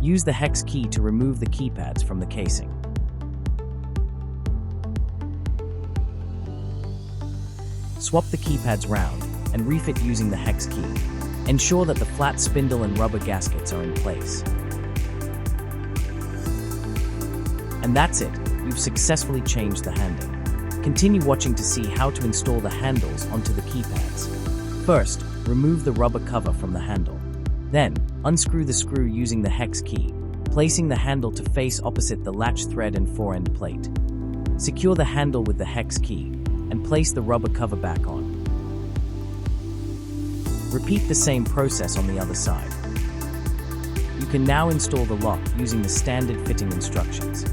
Use the hex key to remove the keypads from the casing. Swap the keypads round and refit using the hex key. Ensure that the flat spindle and rubber gaskets are in place. And that's it, you've successfully changed the handle. Continue watching to see how to install the handles onto the keypads. First, remove the rubber cover from the handle. Then, unscrew the screw using the hex key, placing the handle to face opposite the latch thread and fore-end plate. Secure the handle with the hex key, and place the rubber cover back on. Repeat the same process on the other side. You can now install the lock using the standard fitting instructions.